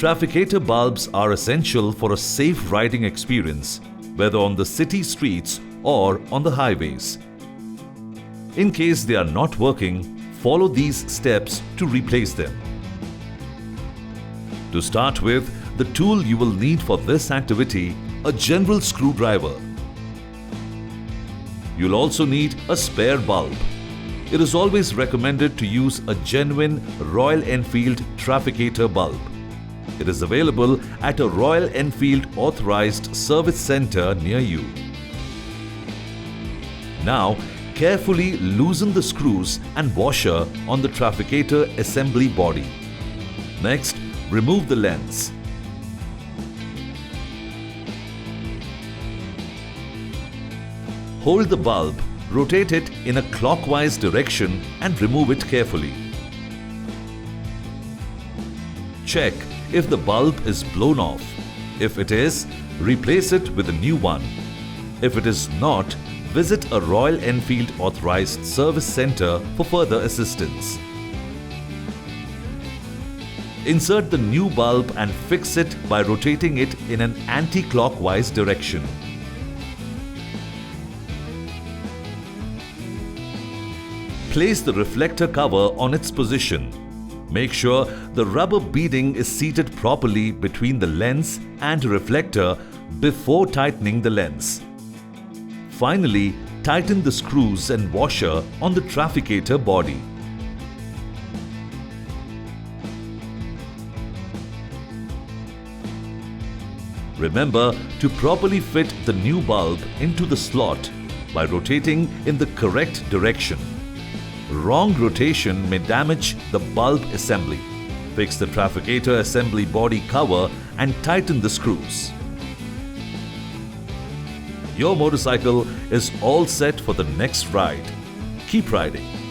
Trafficator bulbs are essential for a safe riding experience, whether on the city streets or on the highways. In case they are not working, follow these steps to replace them. To start with, the tool you will need for this activity, a general screwdriver. You'll also need a spare bulb. It is always recommended to use a genuine Royal Enfield Trafficator bulb. It is available at a Royal Enfield authorized service center near you. Now, carefully loosen the screws and washer on the Trafficator assembly body. Next, remove the lens. Hold the bulb, rotate it in a clockwise direction and remove it carefully. Check if the bulb is blown off. If it is, replace it with a new one. If it is not, visit a Royal Enfield authorized service center for further assistance. Insert the new bulb and fix it by rotating it in an anti-clockwise direction. Place the reflector cover on its position. Make sure the rubber beading is seated properly between the lens and reflector before tightening the lens. Finally, tighten the screws and washer on the Trafficator body. Remember to properly fit the new bulb into the slot by rotating in the correct direction. Wrong rotation may damage the bulb assembly. Fix the Trafficator assembly body cover and tighten the screws. Your motorcycle is all set for the next ride. Keep riding.